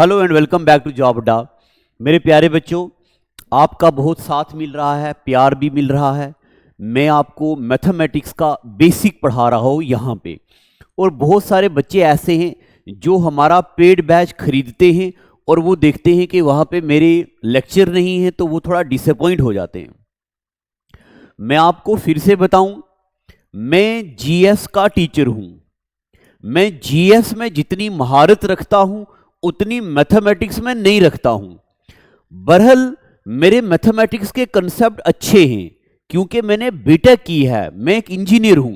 Hello and welcome back to job Adda. मेरे प्यारे बच्चों, आपका बहुत साथ मिल रहा है, प्यार भी मिल रहा है। मैं आपको मैथमेटिक्स का बेसिक पढ़ा रहा हूँ यहाँ पे। और बहुत सारे बच्चे ऐसे हैं जो हमारा पेड बैच खरीदते हैं और वो देखते हैं कि वहाँ पे मेरे लेक्चर नहीं है तो वो थोड़ा डिसअपॉइंट हो जाते हैं। मैं आपको फिर से बताऊं, मैं जीएस का टीचर हूं। मैं जीएस में जितनी महारत रखता हूं उतनी मैथमेटिक्स में नहीं रखता हूं। बहरहाल मेरे मैथमेटिक्स के कंसेप्ट अच्छे हैं क्योंकि मैंने बीटेक की है, मैं एक इंजीनियर हूं।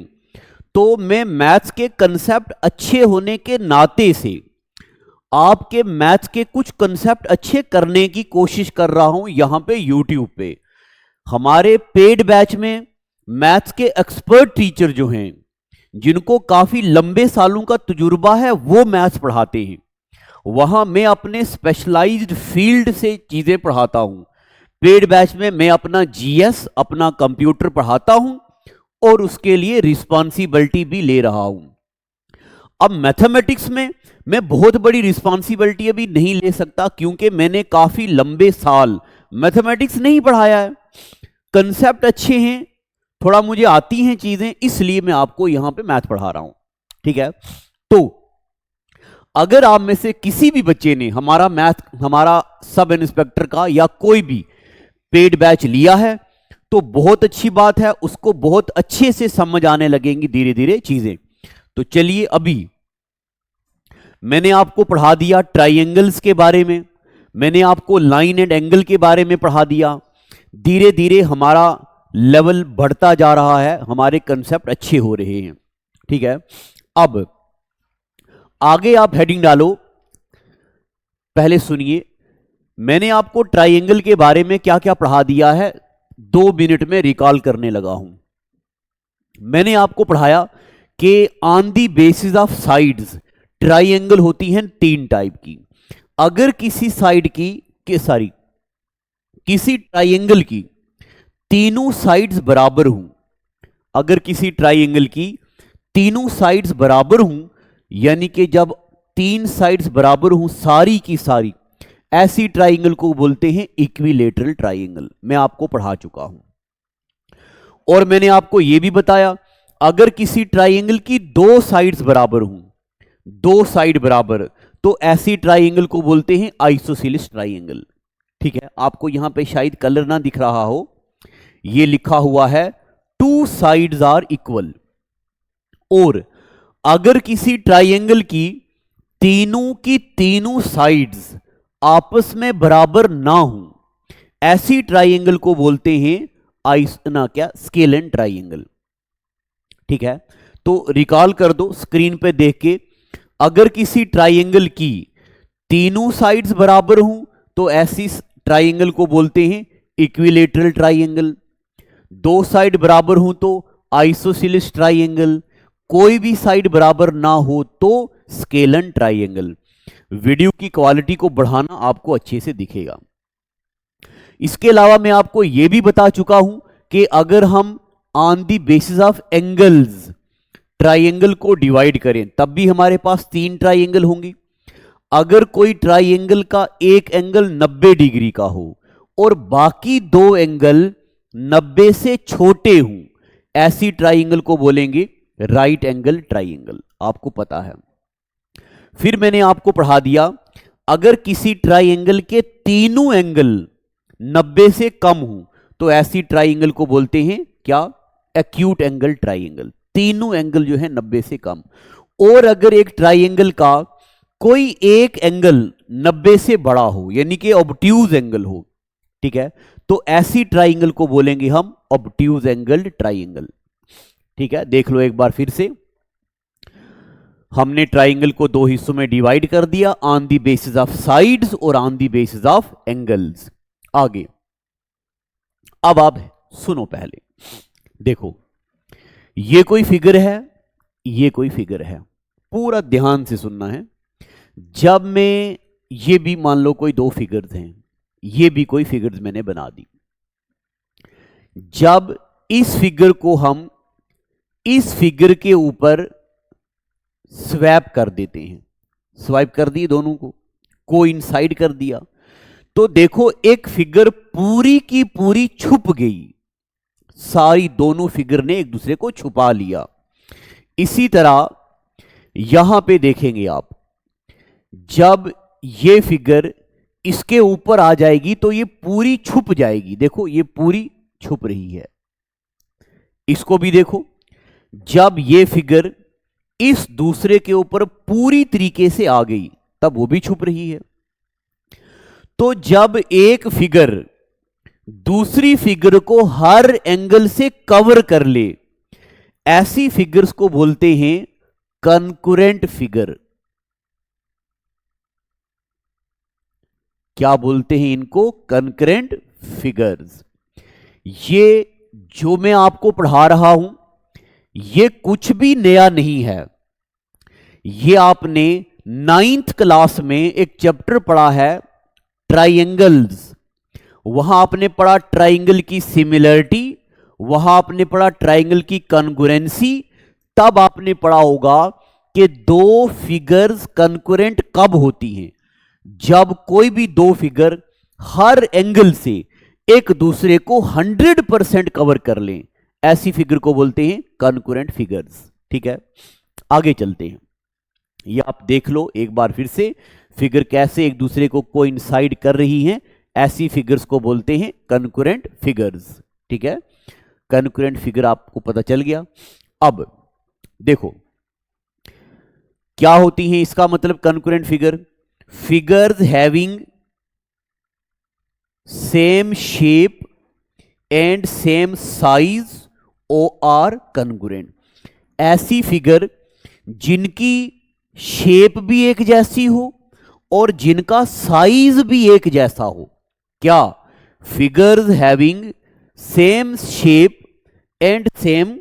तो मैं मैथ्स के कंसेप्ट अच्छे होने के नाते से आपके मैथ्स के कुछ कंसेप्ट अच्छे करने की कोशिश कर रहा हूं यहां पे यूट्यूब पे। हमारे पेड बैच में मैथ्स के एक्सपर्ट टीचर जो हैं, जिनको काफी लंबे सालों का तजुर्बा है, वो मैथ्स पढ़ाते हैं। वहां मैं अपने स्पेशलाइज्ड फील्ड से चीजें पढ़ाता हूं। पेड बैच में मैं अपना जीएस, अपना कंप्यूटर पढ़ाता हूं और उसके लिए रिस्पॉन्सिबिलिटी भी ले रहा हूं। अब मैथमेटिक्स में मैं बहुत बड़ी रिस्पॉन्सिबिलिटी अभी नहीं ले सकता क्योंकि मैंने काफी लंबे साल मैथमेटिक्स नहीं पढ़ाया है। कंसेप्ट अच्छे हैं, थोड़ा मुझे आती हैं चीजें, इसलिए मैं आपको यहां पे मैथ पढ़ा रहा हूं। ठीक है, तो अगर आप में से किसी भी बच्चे ने हमारा सब इंस्पेक्टर का या कोई भी पेड बैच लिया है तो बहुत अच्छी बात है, उसको बहुत अच्छे से समझ आने लगेंगी धीरे धीरे चीजें। तो चलिए, अभी मैंने आपको पढ़ा दिया ट्राइंगल्स के बारे में, मैंने आपको लाइन एंड एंगल के बारे में पढ़ा दिया। धीरे धीरे हमारा लेवल बढ़ता जा रहा है, हमारे कंसेप्ट अच्छे हो रहे हैं। ठीक है, अब आगे आप हेडिंग डालो। पहले सुनिए, मैंने आपको ट्राइंगल के बारे में क्या क्या पढ़ा दिया है, 2 मिनट में रिकॉल करने लगा हूं। मैंने आपको पढ़ाया कि on the basis of sides triangle होती हैं 3 टाइप की। अगर किसी साइड की किसी ट्राइंगल की तीनों साइड्स बराबर हूं, अगर किसी ट्राइंगल की तीनों साइड्स बराबर हूं, यानी कि जब 3 साइड्स बराबर हूं सारी की सारी, ऐसी ट्राइंगल को बोलते हैं इक्विलेटरल ट्राइंगल। मैं आपको पढ़ा चुका हूं। और मैंने आपको यह भी बताया, अगर किसी ट्राइंगल की 2 साइड्स बराबर हूं, 2 साइड बराबर, तो ऐसी ट्राइंगल को बोलते हैं आइसोसेलेस ट्राइंगल। ठीक है, आपको यहां पे शायद कलर ना दिख रहा हो, यह लिखा हुआ है 2 साइड्स आर इक्वल। और अगर किसी ट्राइंगल की तीनों साइड्स आपस में बराबर ना हो, ऐसी ट्राइंगल को बोलते हैं स्केलन ट्राइंगल। ठीक है, तो रिकॉल कर दो स्क्रीन पे देख के। अगर किसी ट्राइंगल की तीनों साइड्स बराबर हों तो ऐसी ट्राइंगल को बोलते हैं इक्विलेटरल ट्राइंगल। 2 साइड बराबर हों तो आइसोसेलेस ट्राइंगल। कोई भी साइड बराबर ना हो तो स्केलन ट्राइंगल। वीडियो की क्वालिटी को बढ़ाना आपको अच्छे से दिखेगा। इसके अलावा मैं आपको यह भी बता चुका हूं कि अगर हम on the basis of angles triangle को डिवाइड करें तब भी हमारे पास 3 ट्राइंगल होंगी। अगर कोई ट्राइंगल का एक एंगल 90 डिग्री का हो और बाकी 2 एंगल 90 से छोटे हों, ऐसी ट्राइंगल को बोलेंगे राइट एंगल ट्राइंगल। आपको पता है। फिर मैंने आपको पढ़ा दिया, अगर किसी ट्राइंगल के तीनों एंगल 90 से कम हो तो ऐसी ट्राइंगल को बोलते हैं क्या, एक्यूट एंगल ट्राइंगल। तीनों एंगल जो है 90 से कम। और अगर एक ट्राइंगल का कोई एक एंगल 90 से बड़ा हो, यानी कि ऑब्ट्यूज एंगल हो, ठीक है, तो ऐसी ट्राइंगल को बोलेंगे हम ऑब्ट्यूज एंगल ट्राइंगल। ठीक है, देख लो एक बार फिर से। हमने ट्राइंगल को 2 हिस्सों में डिवाइड कर दिया, on the basis of sides और on the basis of angles. आगे अब आप सुनो, पहले देखो, ये कोई फिगर है, ये कोई फिगर है, पूरा ध्यान से सुनना है। जब मैं ये भी मान लो कोई 2 फिगर्स हैं, ये भी कोई फिगर्स मैंने बना दी। जब इस फिगर को हम इस फिगर के ऊपर स्वैप कर देते हैं, स्वाइप कर दिए दोनों को, कोइंसाइड कर दिया। तो देखो एक फिगर पूरी की पूरी छुप गई, सारी दोनों फिगर ने एक दूसरे को छुपा लिया। इसी तरह यहां पे देखेंगे आप, जब ये फिगर इसके ऊपर आ जाएगी तो ये पूरी छुप जाएगी। देखो ये पूरी छुप रही है। इसको भी देखो, जब ये फिगर इस दूसरे के ऊपर पूरी तरीके से आ गई तब वो भी छुप रही है। तो जब एक फिगर दूसरी फिगर को हर एंगल से कवर कर ले, ऐसी फिगर्स को बोलते हैं कनकुरेंट फिगर। क्या बोलते हैं इनको? Concurrent figures. ये जो मैं आपको पढ़ा रहा हूं ये कुछ भी नया नहीं है। ये आपने 9th क्लास में एक चैप्टर पढ़ा है ट्राइंगल्स। वहां आपने पढ़ा ट्राइंगल की सिमिलरिटी, वहां आपने पढ़ा ट्राइंगल की कॉन्ग्रुएंसी। तब आपने पढ़ा होगा कि दो फिगर्स कॉन्करेंट कब होती हैं, जब कोई भी दो फिगर हर एंगल से एक दूसरे को 100% कवर कर लें। ऐसी फिगर को बोलते हैं कॉन्करेंट फिगर्स। ठीक है, आगे चलते हैं। ये आप देख लो एक बार फिर से, फिगर कैसे एक दूसरे को कोइंसाइड कर रही हैं। ऐसी फिगर्स को बोलते हैं कॉन्करेंट फिगर्स। ठीक है, कॉन्करेंट फिगर आपको पता चल गया। अब देखो क्या होती हैं इसका मतलब concurrent figure. Figures having same shape and same size ओ आर कॉन्करेंट। ऐसी फिगर जिनकी शेप भी एक जैसी हो और जिनका साइज भी एक जैसा हो। क्या? Figures having same shape and same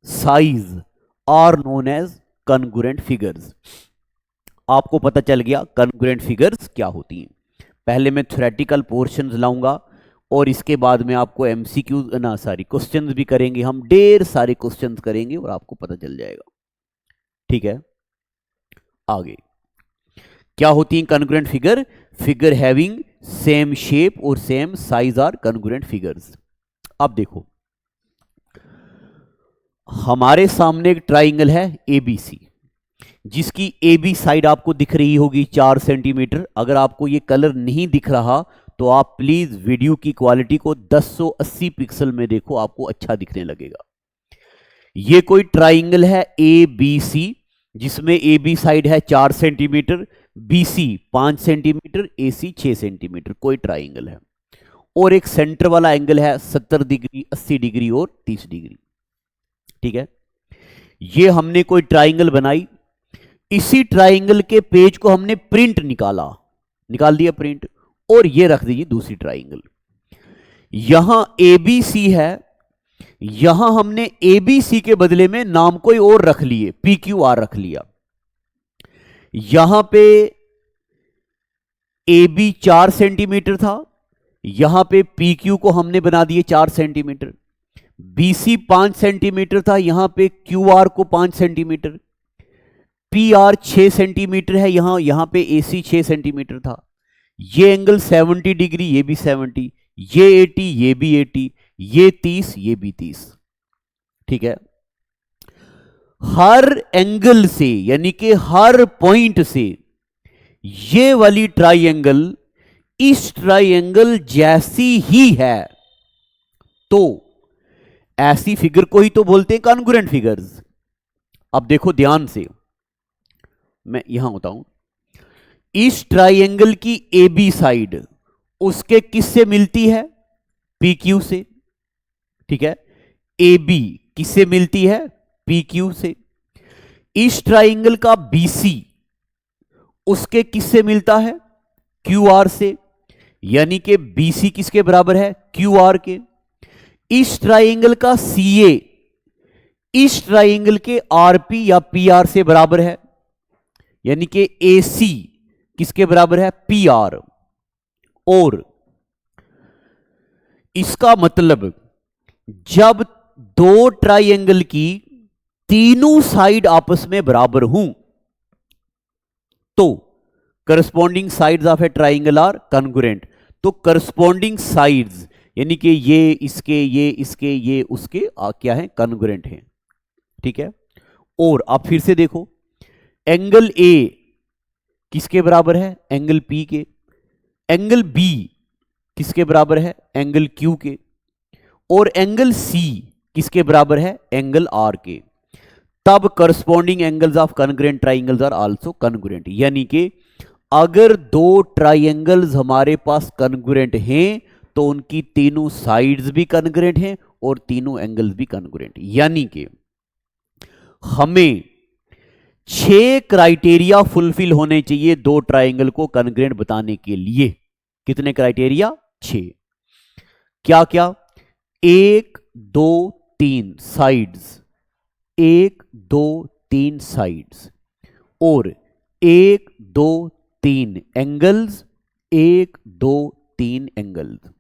size are known as concurrent figures. आपको पता चल गया कॉन्करेंट फिगर्स क्या होती हैं। पहले मैं थ्योरेटिकल पोर्शंस लाऊंगा और इसके बाद में आपको एमसीक्यू क्वेश्चंस भी करेंगे। हम ढेर सारे क्वेश्चंस करेंगे और आपको पता चल जाएगा। ठीक है, आगे क्या होती है congruent figure? Figure having same shape और same size are congruent figures. अब देखो हमारे सामने एक ट्राइंगल है एबीसी, जिसकी एबी साइड आपको दिख रही होगी 4 सेंटीमीटर। अगर आपको ये कलर नहीं दिख रहा तो आप प्लीज वीडियो की क्वालिटी को 1080 पिक्सल में देखो, आपको अच्छा दिखने लगेगा। ये कोई ट्राइंगल है एबीसी, जिसमें ए बी साइड है 4 centimetre, BC 5 centimetre, AC 6 centimetre. कोई ट्राइंगल है और एक सेंटर वाला एंगल है 70 डिग्री, 80 डिग्री और 30 डिग्री। ठीक है, ये हमने कोई ट्राइंगल बनाई। इसी ट्राइंगल के पेज को हमने प्रिंट निकाल दिया प्रिंट, और ये रख दीजिए दूसरी ट्राइंगल। यहां एबीसी है, यहां हमने एबीसी के बदले में नाम कोई और रख लिए, पी क्यू आर रख लिया। यहां पे ए बी 4 सेंटीमीटर था, यहां पे पी क्यू को हमने बना दिए 4 सेंटीमीटर। बीसी 5 सेंटीमीटर था, यहां पे क्यू आर को 5 सेंटीमीटर। पी आर 6 सेंटीमीटर है, यहां पे एसी 6 सेंटीमीटर था। ये एंगल 70 डिग्री, ये भी 70, ये 80, ये भी 80, ये 30, ये भी 30। ठीक है, हर एंगल से यानी कि हर पॉइंट से ये वाली ट्राइंगल इस ट्राइंगल जैसी ही है, तो ऐसी फिगर को ही तो बोलते हैं कॉन्ग्रुएंट फिगर्स। अब देखो ध्यान से, मैं यहां होता हूं, इस ट्राइंगल की ए बी साइड उसके किससे मिलती है? पी क्यू से। ठीक है, ए बी किससे मिलती है? पी क्यू से। इस ट्राइंगल का बीसी उसके किससे मिलता है? क्यू आर से, यानी कि बीसी किसके बराबर है? क्यू आर के। इस ट्राइंगल का सीए इस ट्राइंगल के आरपी या पी आर से बराबर है, यानी कि एसी किसके बराबर है? P R. और इसका मतलब जब दो ट्राइंगल की तीनों साइड आपस में बराबर हों तो corresponding sides of a triangle are congruent. तो करस्पॉन्डिंग साइड्स यानी कि ये इसके, ये इसके, ये उसके क्या है, कॉन्ग्रुएंट है। ठीक है। और आप फिर से देखो, एंगल ए किसके बराबर है, एंगल पी के। एंगल बी किसके बराबर है, एंगल क्यू के। और एंगल सी किसके बराबर है, एंगल आर के। तब corresponding angles of congruent triangles are also congruent. यानी कि अगर दो ट्राइंगल्स हमारे पास कॉन्ग्रुएंट हैं तो उनकी तीनों साइड्स भी कॉन्ग्रुएंट हैं और तीनों एंगल्स भी कॉन्ग्रुएंट। यानी कि हमें 6 क्राइटेरिया फुलफिल होने चाहिए दो ट्राइंगल को कॉन्ग्रुएंट बताने के लिए। कितने क्राइटेरिया, 6। क्या क्या, 1 2 3 साइड्स, 1 2 3 साइड्स, और 1 2 3 एंगल्स, 1 2 3 एंगल्स।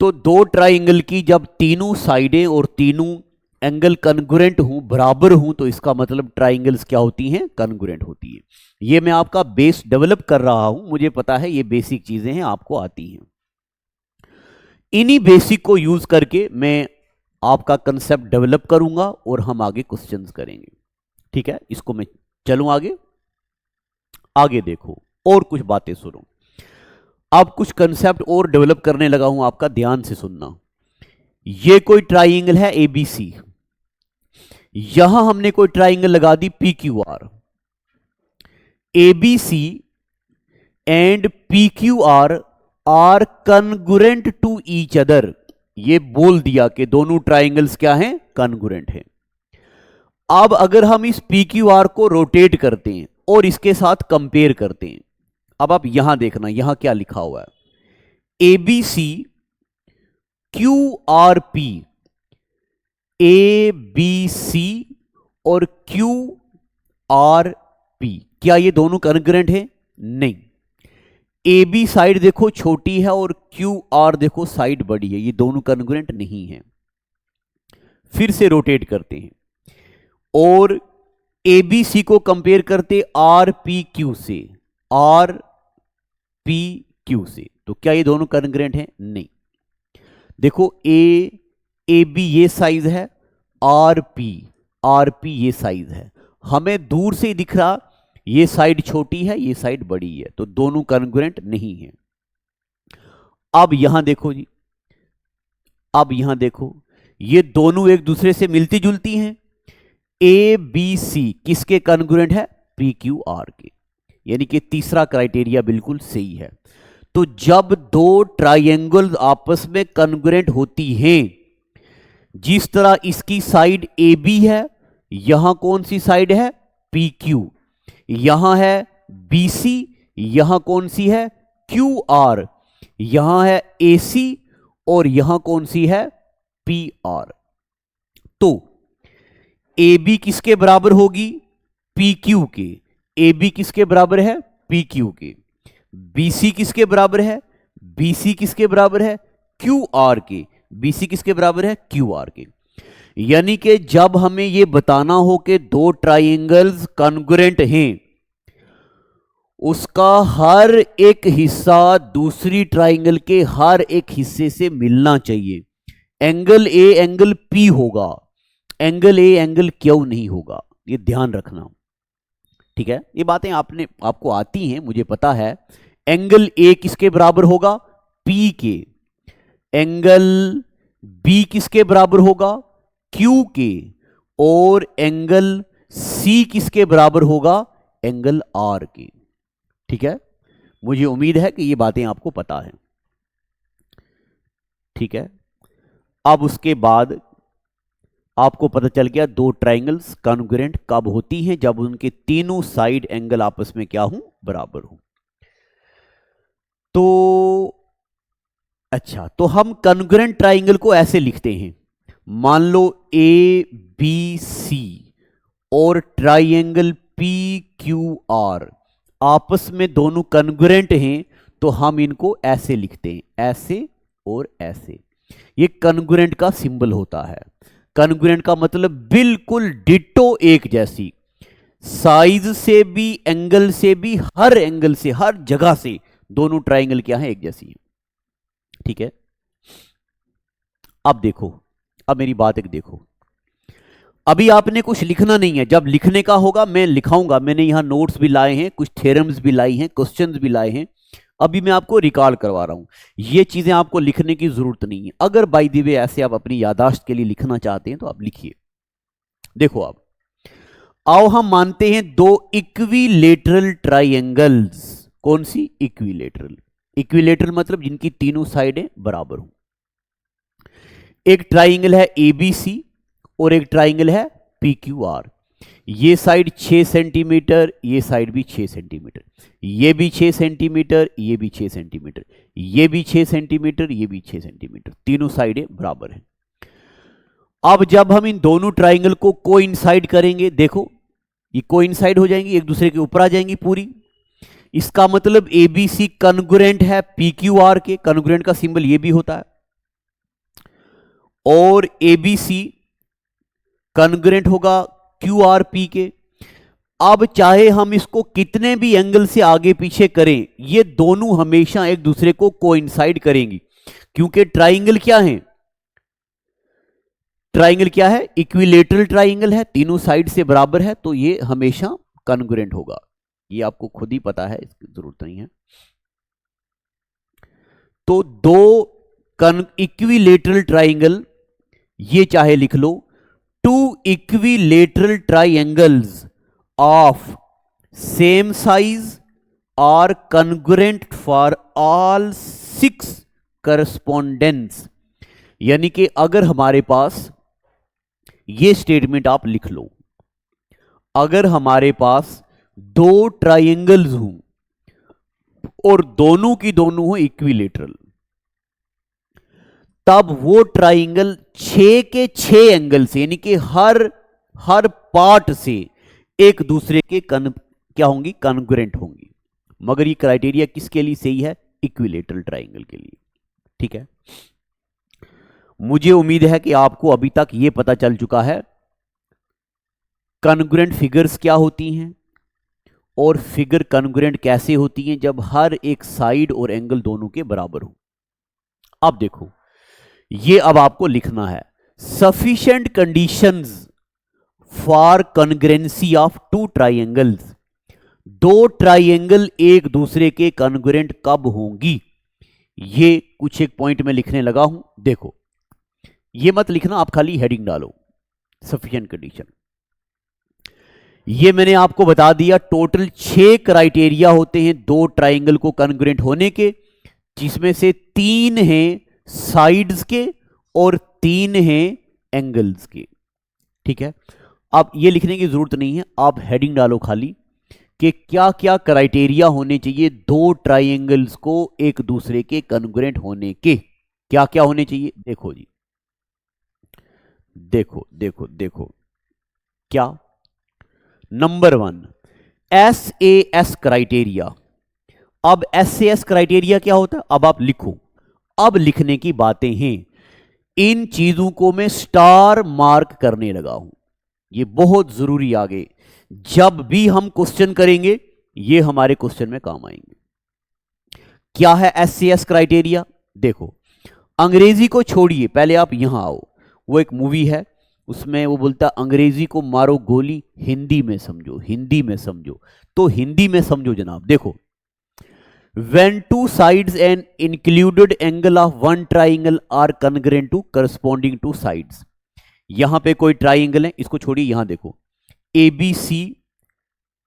तो दो ट्राइंगल की जब तीनों साइडें और तीनों एंगल कॉन्ग्रुएंट हूं, बराबर हूं, तो इसका मतलब ट्राइंगल्स क्या होती हैं, कॉन्ग्रुएंट होती है। ये मैं आपका बेस डेवलप कर रहा हूं, मुझे पता है ये बेसिक चीजें हैं, आपको आती हैं। इन्हीं बेसिक को यूज करके मैं आपका कंसेप्ट डेवलप करूंगा और हम आगे क्वेश्चंस करेंगे। ठीक है, इसको मैं चलूं आगे। आगे देखो और कुछ बातें सुनो। अब कुछ कंसेप्ट और डेवलप करने लगा हूं, आपका ध्यान से सुनना। ये कोई ट्राइंगल है एबीसी, यहां हमने कोई ट्राइंगल लगा दी P Q R. ABC and P Q R congruent to each other. ये बोल दिया कि दोनों ट्राइंगल्स क्या हैं, कॉन्ग्रुएंट हैं। अब अगर हम इस पी क्यू आर को रोटेट करते हैं और इसके साथ कंपेयर करते हैं, अब आप यहां देखना, यहां क्या लिखा हुआ है, ABC Q R P, A B C और क्यू आर पी, क्या ये दोनों कॉन्ग्रुएंट हैं? नहीं। ए बी साइड देखो छोटी है और क्यू आर देखो साइड बड़ी है, ये दोनों कॉन्ग्रुएंट नहीं है। फिर से रोटेट करते हैं और ए बी सी को कंपेयर करते आर पी क्यू से, आर पी क्यू से, तो क्या ये दोनों कॉन्ग्रुएंट हैं? नहीं। देखो ए बी ये साइज है, आर पी ये साइज है, हमें दूर से ही दिख रहा ये साइड छोटी है, ये साइड बड़ी है, तो दोनों कॉन्ग्रुएंट नहीं है। अब यहां देखो जी, अब यहां देखो, ये दोनों एक दूसरे से मिलती जुलती हैं। ए बी सी किसके कॉन्ग्रुएंट है? पी क्यू आर के, यानी कि तीसरा क्राइटेरिया बिल्कुल सही है। तो जब दो ट्राइंगल आपस में कॉन्ग्रुएंट होती हैं, जिस तरह इसकी साइड ए बी है, यहां कौन सी साइड है? पी क्यू, यहां है बी सी, यहां कौन सी है? क्यू आर, यहां है ए सी और यहां कौन सी है? P R. तो ए बी किसके बराबर होगी? पी क्यू के। ए बी किसके बराबर है? पी क्यू के। बी सी किसके बराबर है? बी सी किसके बराबर है? क्यू आर के। बी सी किसके बराबर है? क्यू आर के। यानी कि जब हमें यह बताना हो कि दो ट्राइंगल्स कॉन्ग्रुएंट हैं, उसका हर एक हिस्सा दूसरी ट्राइंगल के हर एक हिस्से से मिलना चाहिए। एंगल ए एंगल पी होगा, एंगल ए एंगल क्यू नहीं होगा, ये ध्यान रखना। ठीक है, ये बातें आपको आती हैं, मुझे पता है। एंगल ए किसके बराबर होगा? पी के। एंगल बी किसके बराबर होगा? क्यू के। और एंगल सी किसके बराबर होगा? एंगल आर के। ठीक है, मुझे उम्मीद है कि ये बातें आपको पता है। ठीक है, अब उसके बाद आपको पता चल गया दो ट्राइंगल्स कॉन्ग्रुएंट कब होती हैं, जब उनके तीनों साइड एंगल आपस में क्या हो? बराबर हो। तो अच्छा, तो हम कॉन्ग्रुएंट ट्राइंगल को ऐसे लिखते हैं, मान लो ए बी सी और ट्राइंगल पी क्यू आर आपस में दोनों कॉन्ग्रुएंट हैं, तो हम इनको ऐसे लिखते हैं, ऐसे और ऐसे। ये कॉन्ग्रुएंट का सिंबल होता है। कॉन्ग्रुएंट का मतलब बिल्कुल डिट्टो एक जैसी, साइज से भी, एंगल से भी, हर एंगल से, हर जगह से दोनों ट्राइंगल क्या है, एक जैसी है। ठीक है, अब देखो, अब मेरी बात एक देखो, अभी आपने कुछ लिखना नहीं है, जब लिखने का होगा मैं लिखाऊंगा। मैंने यहां नोट्स भी लाए हैं, कुछ थ्योरम्स भी लाई हैं, क्वेश्चंस भी लाए हैं, अभी मैं आपको रिकॉल करवा रहा हूं। ये चीजें आपको लिखने की जरूरत नहीं है। अगर बाय द वे ऐसे आप अपनी याददाश्त के लिए लिखना चाहते हैं तो आप लिखिए। देखो, आप आओ हम मानते हैं दो इक्विलेटरल ट्राइंगल्स। कौन सी? इक्विलेटरल। इक्विलेटरल मतलब जिनकी तीनों साइडें बराबर हो। एक ट्राइंगल है एबीसी और एक ट्राइंगल है पीक्यूआर। ये साइड 6 सेंटीमीटर, ये साइड भी 6 सेंटीमीटर, ये भी 6 सेंटीमीटर, ये भी 6 सेंटीमीटर, ये भी 6 सेंटीमीटर, ये भी 6 सेंटीमीटर, तीनों साइडें बराबर हैं। अब जब हम इन दोनों ट्राइंगल को कोइंसाइड करेंगे, देखो ये कोइंसाइड हो जाएंगी, एक दूसरे के ऊपर आ जाएंगी पूरी। इसका मतलब एबीसी कन्ग्रुएंट है पीक्यूआर के। कन्ग्रुएंट का सिंबल ये भी होता है, और एबीसी कन्ग्रुएंट होगा क्यूआरपी के। अब चाहे हम इसको कितने भी एंगल से आगे पीछे करें, ये दोनों हमेशा एक दूसरे को कोइंसाइड करेंगी, क्योंकि ट्राइंगल क्या है? ट्राइंगल क्या है? इक्विलेटरल ट्राइंगल है, तीनों साइड से बराबर है, तो ये हमेशा कन्ग्रुएंट होगा। ये आपको खुद ही पता है, इसकी जरूरत नहीं है। तो दो इक्विलेटरल ट्राइंगल, ये चाहे लिख लो, two equilateral triangles of same size are congruent for all 6 correspondence. यानी कि अगर हमारे पास ये स्टेटमेंट आप लिख लो, अगर हमारे पास दो ट्राइंगल्स हों और दोनों की दोनों हो इक्विलेटरल, तब वो ट्राइंगल 6 के 6 एंगल से, यानी कि हर पार्ट से एक दूसरे के क्या होंगी? कन्ग्रुएंट होंगी। मगर ये क्राइटेरिया किसके लिए सही है? इक्विलेटरल ट्राइंगल के लिए। ठीक है, मुझे उम्मीद है कि आपको अभी तक यह पता चल चुका है कन्ग्रुएंट फिगर्स क्या होती हैं और फिगर कन्ग्रुएंट कैसे होती हैं जब हर एक साइड और एंगल दोनों के बराबर हो। अब देखो, ये अब आपको लिखना है, sufficient conditions for congruency of two triangles. दो ट्राइंगल एक दूसरे के कन्ग्रुएंट कब होंगी, ये कुछ एक पॉइंट में लिखने लगा हूं। देखो, ये मत लिखना, आप खाली हेडिंग डालो सफिशिएंट कंडीशन। ये मैंने आपको बता दिया, टोटल 6 क्राइटेरिया होते हैं दो ट्राइंगल को कन्ग्रुएंट होने के, जिसमें से 3 हैं साइड्स के और 3 हैं एंगल्स के। ठीक है, अब ये लिखने की जरूरत नहीं है, आप हेडिंग डालो खाली कि क्या क्या क्राइटेरिया होने चाहिए दो ट्राइंगल्स को एक दूसरे के कन्ग्रुएंट होने के। क्या क्या होने चाहिए? देखो जी, देखो देखो देखो, क्या? Number 1, SAS criteria. अब SAS क्राइटेरिया क्या होता है? अब आप लिखो, अब लिखने की बातें हैं, इन चीजों को मैं स्टार मार्क करने लगा हूं, ये बहुत जरूरी आगे जब भी हम क्वेश्चन करेंगे, ये हमारे क्वेश्चन में काम आएंगे। क्या है SAS क्राइटेरिया? देखो, अंग्रेजी को छोड़िए, पहले आप यहां आओ। वो एक मूवी है, उसमें वो बोलता अंग्रेजी को मारो गोली, हिंदी में समझो, हिंदी में समझो। तो हिंदी में समझो जनाब। देखो, when two sides and included angle of one triangle are congruent to corresponding to sides। यहां पे कोई ट्राइंगल है, इसको छोड़िए, यहां देखो ABC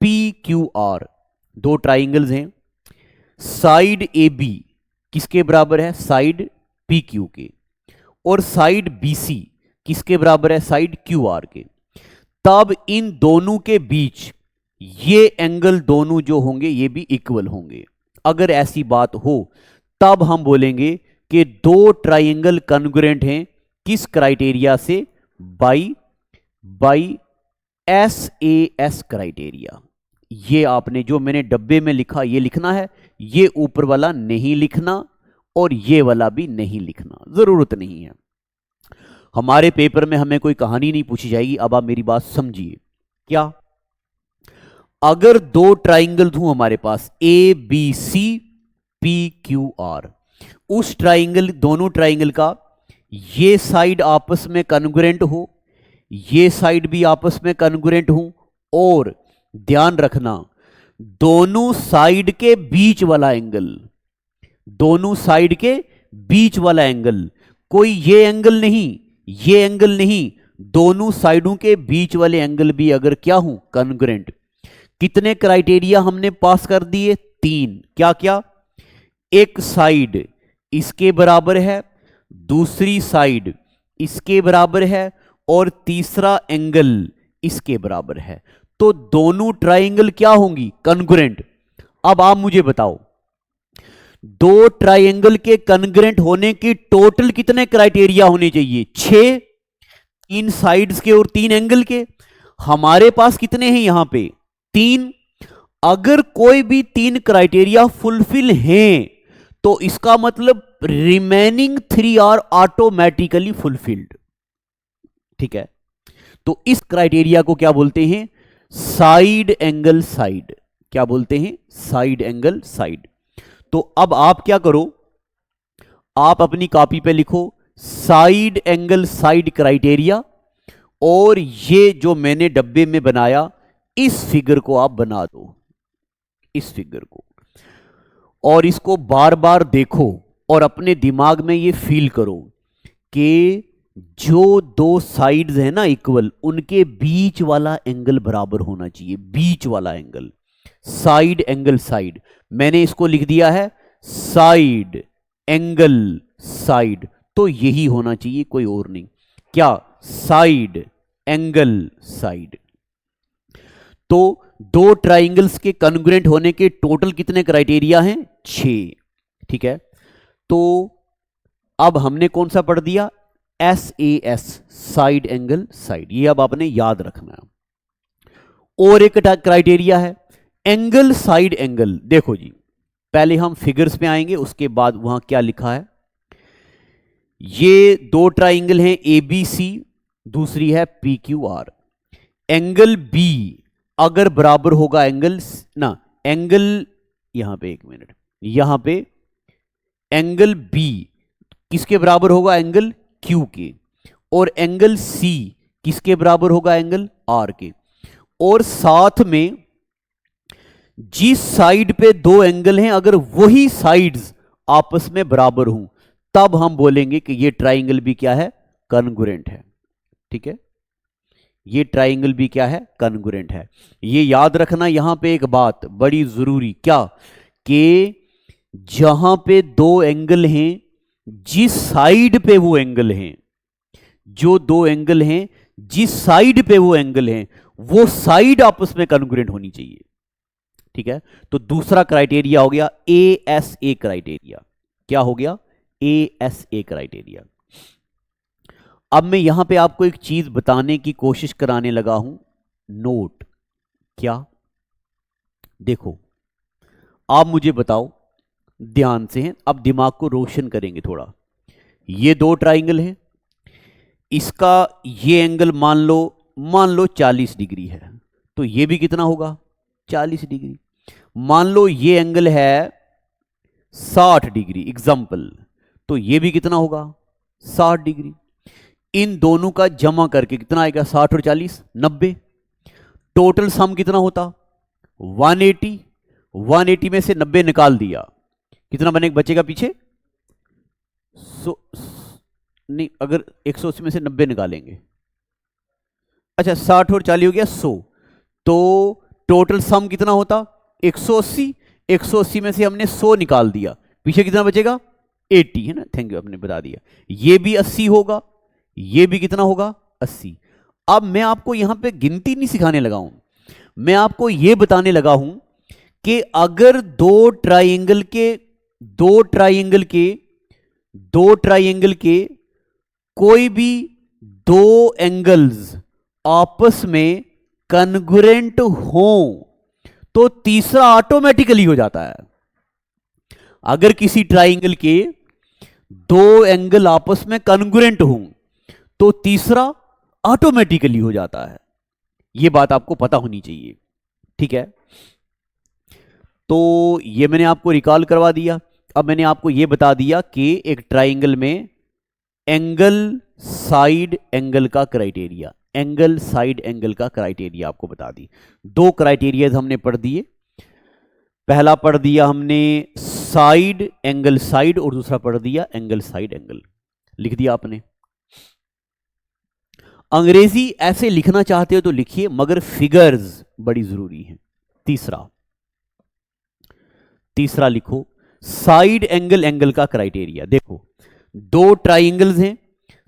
PQR, दो ट्राइंगल्स हैं। साइड AB किसके बराबर है? साइड PQ के। और साइड BC किसके बराबर है? साइड QR के। तब इन दोनों के बीच ये एंगल दोनों जो होंगे ये भी इक्वल होंगे। अगर ऐसी बात हो तब हम बोलेंगे कि दो ट्राइंगल कन्ग्रुएंट हैं, किस क्राइटेरिया से? By SAS criteria. ये आपने जो मैंने डब्बे में लिखा ये लिखना है, ये ऊपर वाला नहीं लिखना और ये वाला भी नहीं लिखना, जरूरत नहीं है। हमारे पेपर में हमें कोई कहानी नहीं पूछी जाएगी। अब आप मेरी बात समझिए, क्या अगर दो ट्राइंगल हूं हमारे पास A B C P Q R, उस ट्राइंगल, दोनों ट्राइंगल का ये साइड आपस में कॉन्ग्रुएंट हो, ये साइड भी आपस में कॉन्ग्रुएंट हो, और ध्यान रखना दोनों साइड के बीच वाला एंगल, दोनों साइड के बीच वाला एंगल, कोई ये एंगल नहीं, ये एंगल नहीं, दोनों साइडों के बीच वाले एंगल भी अगर क्या हो, कॉन्ग्रुएंट। कितने क्राइटेरिया हमने पास कर दिए? 3। क्या क्या? एक साइड इसके बराबर है, दूसरी साइड इसके बराबर है, और तीसरा एंगल इसके बराबर है। तो दोनों ट्राइंगल क्या होंगी? कॉन्ग्रुएंट। अब आप मुझे बताओ, दो ट्राइंगल के कॉन्ग्रुएंट होने की टोटल कितने क्राइटेरिया होने चाहिए? 6। 3 साइड्स के और 3 एंगल के। हमारे पास कितने हैं यहां पे? 3। अगर कोई भी 3 क्राइटेरिया फुलफिल हैं तो इसका मतलब रिमेनिंग 3 आर ऑटोमेटिकली फुलफिल्ड। ठीक है, तो इस क्राइटेरिया को क्या बोलते हैं? Side angle side. क्या बोलते हैं? Side angle side. तो अब आप क्या करो, आप अपनी कॉपी पे लिखो साइड एंगल साइड क्राइटेरिया, और ये जो मैंने डब्बे में बनाया इस फिगर को आप बना दो, इस फिगर को, और इसको बार बार देखो और अपने दिमाग में ये फील करो कि जो दो साइड्स है ना इक्वल, उनके बीच वाला एंगल बराबर होना चाहिए, बीच वाला एंगल। साइड एंगल साइड, मैंने इसको लिख दिया है साइड एंगल साइड, तो यही होना चाहिए, कोई और नहीं। क्या? Side angle side. तो दो ट्राइंगल्स के कॉन्ग्रुएंट होने के टोटल कितने क्राइटेरिया हैं? 6। ठीक है, तो अब हमने कौन सा पढ़ दिया? SAS, side angle side. ये अब आपने याद रखना है। और एक क्राइटेरिया है एंगल साइड एंगल। देखो जी, पहले हम फिगर्स पे आएंगे, उसके बाद वहां क्या लिखा है। ये दो ट्राइंगल हैं ABC, दूसरी है PQR। एंगल B अगर बराबर होगा एंगल ना, एंगल, यहां पे एक मिनट, यहां पे एंगल B किसके बराबर होगा? एंगल Q के। और एंगल C किसके बराबर होगा? एंगल R के। और साथ में जिस साइड पे दो एंगल हैं, अगर वही साइड्स आपस में बराबर हों, तब हम बोलेंगे कि ये ट्राइंगल भी क्या है? कॉन्ग्रुएंट है। ठीक है, ये ट्राइंगल भी क्या है? कॉन्ग्रुएंट है। ये याद रखना यहां पे एक बात बड़ी जरूरी, क्या? कि जहां पे दो एंगल हैं, जिस साइड पे वो एंगल हैं, जो दो एंगल हैं जिस साइड पे वो एंगल हैं, वो साइड आपस में कॉन्ग्रुएंट होनी चाहिए। ठीक है, तो दूसरा क्राइटेरिया हो गया ASA क्राइटेरिया। क्या हो गया? ASA criteria. अब मैं यहां पे आपको एक चीज बताने की कोशिश कराने लगा हूं, नोट। क्या? देखो, आप मुझे बताओ ध्यान से हैं, अब दिमाग को रोशन करेंगे थोड़ा। ये दो ट्राइंगल हैं, इसका ये एंगल मान लो 40 डिग्री है, तो ये भी कितना होगा? 40 डिग्री। मान लो ये एंगल है 60 डिग्री एग्जाम्पल, तो ये भी कितना होगा? 60 डिग्री। इन दोनों का जमा करके कितना आएगा? 60 और 40 90। टोटल सम कितना होता? 180। 180 में से 90 निकाल दिया, कितना बचेगा पीछे? नहीं, अगर 180 में से 90 निकालेंगे, अच्छा 60 और 40 हो गया 100, तो टोटल सम कितना होता? 180। 180 में से हमने 100 निकाल दिया, पीछे कितना बचेगा? 80, है ना? थैंक यू, आपने बता दिया। ये भी 80 होगा, ये भी कितना होगा? 80। अब मैं आपको यहां पे गिनती नहीं सिखाने लगा हूं, मैं आपको यह बताने लगा हूं कि अगर दो ट्राइंगल के कोई भी दो एंगल्स आपस में कॉन्ग्रुएंट हो तो तीसरा ऑटोमेटिकली हो जाता है। अगर किसी ट्राइंगल के दो एंगल आपस में कॉन्ग्रुएंट हो तो तीसरा ऑटोमेटिकली हो जाता है। यह बात आपको पता होनी चाहिए। ठीक है, तो ये मैंने आपको रिकॉल करवा दिया। अब मैंने आपको ये बता दिया कि एक ट्राइंगल में एंगल साइड एंगल का क्राइटेरिया, एंगल साइड एंगल का क्राइटेरिया आपको बता दी। दो क्राइटेरिया हमने पढ़ दिए, पहला पढ़ दिया हमने साइड एंगल साइड और दूसरा पढ़ दिया एंगल साइड एंगल। लिख दिया आपने। अंग्रेजी ऐसे लिखना चाहते हो तो लिखिए, मगर फिगर्स बड़ी जरूरी है। तीसरा लिखो साइड एंगल एंगल का क्राइटेरिया। देखो दो ट्राइंगल्स हैं,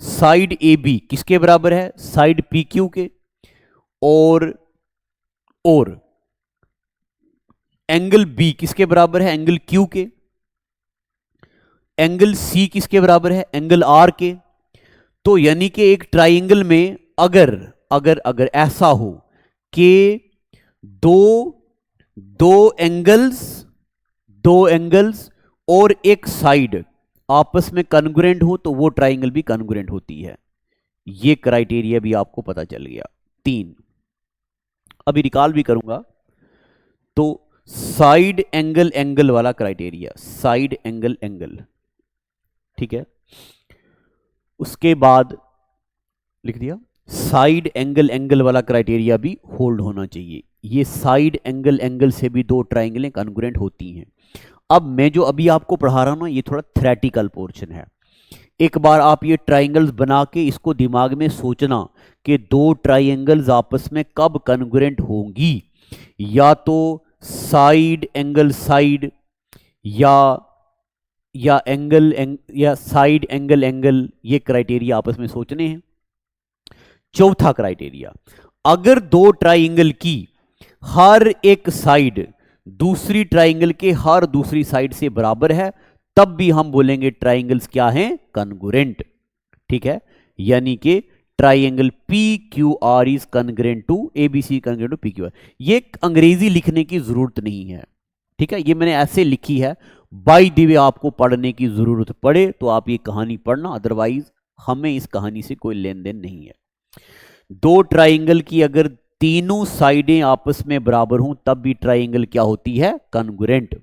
साइड ए बी किसके बराबर है? साइड पी क्यू के। और एंगल बी किसके बराबर है? एंगल क्यू के। एंगल सी किसके बराबर है? एंगल आर के। तो यानी कि एक ट्राइंगल में अगर अगर अगर ऐसा हो कि दो एंगल्स और एक साइड आपस में कन्ग्रुएंट हो तो वो ट्राइंगल भी कन्ग्रुएंट होती है। ये क्राइटेरिया भी आपको पता चल गया। 3 अभी रिकॉल भी करूंगा। तो साइड एंगल एंगल वाला क्राइटेरिया, साइड एंगल एंगल, ठीक है। उसके बाद लिख दिया साइड एंगल एंगल वाला क्राइटेरिया भी होल्ड होना चाहिए। ये साइड एंगल एंगल से भी दो ट्राइंगलें कन्ग्रुएंट होती हैं। अब मैं जो अभी आपको पढ़ा रहा हूं ना, ये थोड़ा थ्योरेटिकल पोर्शन है। एक बार आप ये ट्राइंगल्स बना के इसको दिमाग में सोचना कि दो ट्राइंगल्स आपस में कब कन्ग्रुएंट होंगी, या तो साइड एंगल साइड या या साइड एंगल एंगल, ये क्राइटेरिया आपस में सोचने हैं। चौथा क्राइटेरिया, अगर दो ट्राइंगल की हर एक साइड दूसरी ट्राइंगल के हर दूसरी साइड से बराबर है, तब भी हम बोलेंगे ट्राइंगल्स क्या हैं? कन्ग्रुएंट। ठीक है, यानी कि triangle P Q R is congruent to ABC congruent to P Q R. ये अंग्रेजी लिखने की जरूरत नहीं है, ठीक है, ये मैंने ऐसे लिखी है। बाय द वे आपको पढ़ने की जरूरत पड़े तो आप ये कहानी पढ़ना, अदरवाइज हमें इस कहानी से कोई लेन देन नहीं है। दो ट्राइंगल की अगर तीनों साइडें आपस में बराबर हों तब भी ट्राइंगल क्या होती है? कन्ग्रुएंट।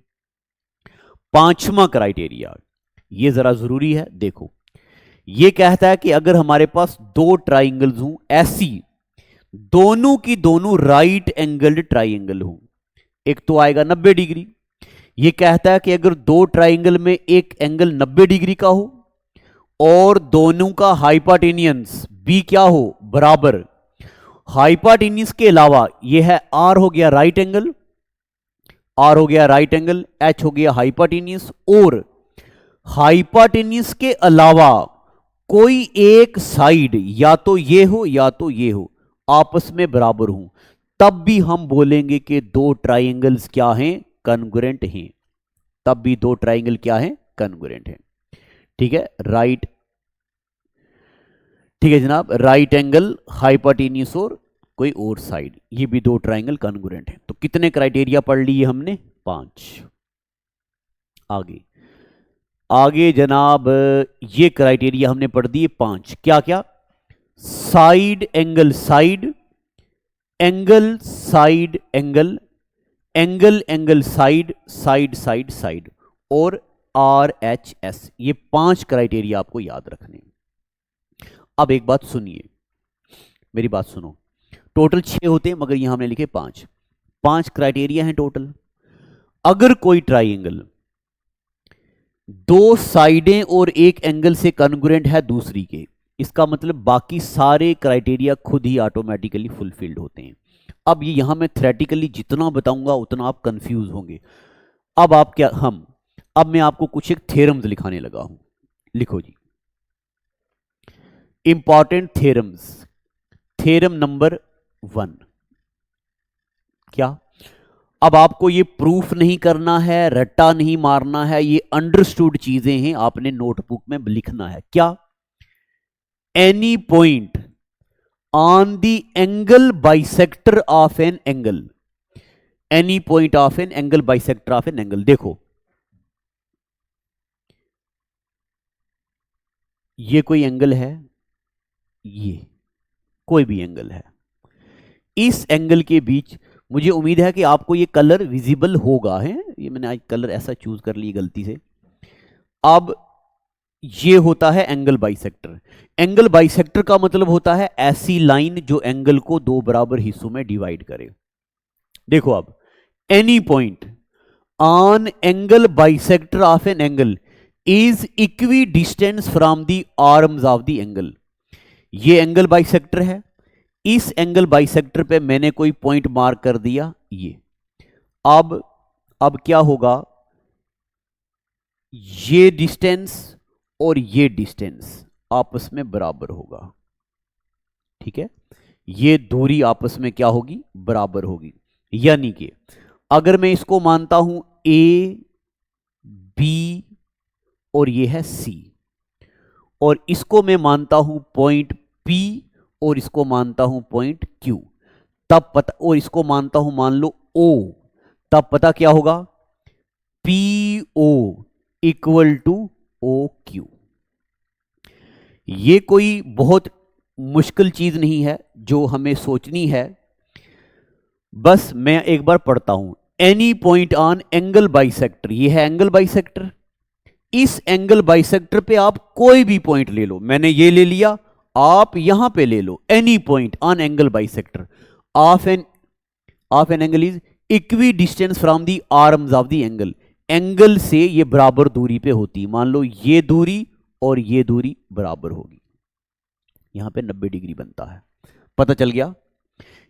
पांचवा क्राइटेरिया, ये जरा जरूरी है, देखो ये कहता है कि अगर हमारे पास दो ट्राइंगल्स हों, ऐसी दोनों की दोनों राइट एंगल्ड ट्राइंगल हो, एक तो आएगा 90 डिग्री। ये कहता है कि अगर दो ट्राइंगल में एक एंगल 90 डिग्री का हो और दोनों का हाइपोटेन्यूज बी क्या हो? बराबर। हाइपोटेन्यूज के अलावा ये है आर हो गया राइट एंगल, आर हो गया राइट एंगल, एच हो गया हाइपोटेन्यूज, और हाइपोटेन्यूज के अलावा कोई एक साइड या तो ये हो या तो ये हो, आपस में बराबर हो, तब भी हम बोलेंगे कि दो ट्राइंगल्स क्या हैं? कन्ग्रुएंट हैं। तब भी दो ट्राइंगल क्या हैं? कन्ग्रुएंट हैं। ठीक है, राइट, ठीक है जनाब, राइट एंगल हाइपोटेन्यूज और कोई और साइड, ये भी दो ट्राइंगल कन्ग्रुएंट हैं। तो कितने क्राइटेरिया पढ़ लिए हमने? 5। आगे आगे जनाब, ये क्राइटेरिया हमने पढ़ दिए 5। क्या क्या? Side angle side, angle side angle, angle angle side, side side side, और RHS। ये 5 क्राइटेरिया आपको याद रखने हैं। अब एक बात सुनिए, मेरी बात सुनो। टोटल 6 होते हैं मगर यहां हमने लिखे 5। 5 क्राइटेरिया हैं टोटल। अगर कोई ट्राइंगल दो साइडें और एक एंगल से कन्ग्रुएंट है दूसरी के, इसका मतलब बाकी सारे क्राइटेरिया खुद ही ऑटोमेटिकली फुलफिल्ड होते हैं। अब ये यहां मैं थ्योरेटिकली जितना बताऊंगा उतना आप कंफ्यूज होंगे। अब आप क्या, अब मैं आपको कुछ एक थ्योरम्स लिखाने लगा हूं। लिखो जी, इंपॉर्टेंट थ्योरम्स। थ्योरम नंबर 1, क्या? अब आपको ये प्रूफ नहीं करना है, रट्टा नहीं मारना है, ये अंडरस्टूड चीजें हैं, आपने नोटबुक में लिखना है। क्या? Any point on the angle bisector of an angle, any point of an angle bisector of an angle. देखो ये कोई एंगल है, ये कोई भी एंगल है, इस एंगल के बीच मुझे उम्मीद है कि आपको ये कलर विजिबल होगा, है। ये मैंने आज कलर ऐसा चूज कर लिया गलती से। अब ये होता है एंगल बाइसेक्टर। एंगल बाइसेक्टर का मतलब होता है ऐसी लाइन जो एंगल को दो बराबर हिस्सों में डिवाइड करे। देखो अब, any point on angle bisector of an angle is equidistance from the arms of the angle. ये एंगल बाइसेक्टर है, इस एंगल बाइसेक्टर पे मैंने कोई पॉइंट मार्क कर दिया ये। अब क्या होगा, ये डिस्टेंस और ये डिस्टेंस आपस में बराबर होगा, ठीक है। ये दूरी आपस में क्या होगी, बराबर होगी। यानी कि अगर मैं इसको मानता हूं ए बी और ये है सी, और इसको मैं मानता हूं पॉइंट पी और इसको मानता हूं पॉइंट क्यू, तब पता, और इसको मानता हूं मान लो ओ, तब पता क्या होगा, P O equal to O Q. ये कोई बहुत मुश्किल चीज नहीं है जो हमें सोचनी है। बस मैं एक बार पढ़ता हूं, any point on angle bisector, ये है एंगल बाइसेक्टर। इस एंगल बाइसेक्टर पे आप कोई भी पॉइंट ले लो, मैंने ये ले लिया, आप यहां पे ले लो, any point on angle bisector of an angle is equidistance from the arms of the angle. Angle से ये बराबर दूरी पे होती, मान लो ये दूरी और ये दूरी बराबर होगी, यहां पे 90 डिग्री बनता है। पता चल गया।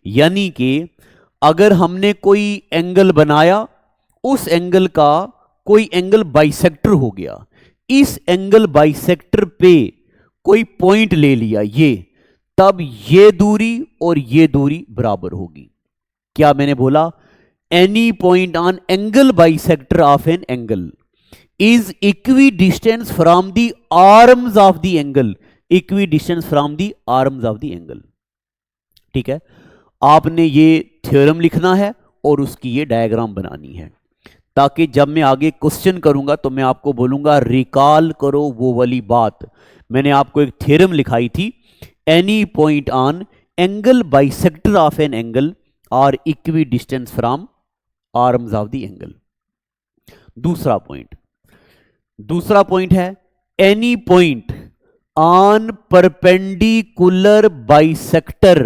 यानी कि अगर हमने कोई एंगल बनाया, उस एंगल का कोई एंगल बाइसेक्टर हो गया, इस एंगल बाइसेक्टर पे कोई पॉइंट ले लिया ये, तब ये दूरी और ये दूरी बराबर होगी। क्या मैंने बोला, any point on angle bisector of an angle is equidistance from the arms of the angle, equi distance from the arms of the angle, ठीक है। आपने ये थ्योरम लिखना है और उसकी ये डायग्राम बनानी है, ताकि जब मैं आगे क्वेश्चन करूंगा तो मैं आपको बोलूंगा रिकॉल करो वो वाली बात। मैंने आपको एक थ्योरम लिखाई थी, any point on angle bisector of an angle are equidistance from arms of the angle. दूसरा पॉइंट है, any point on perpendicular bisector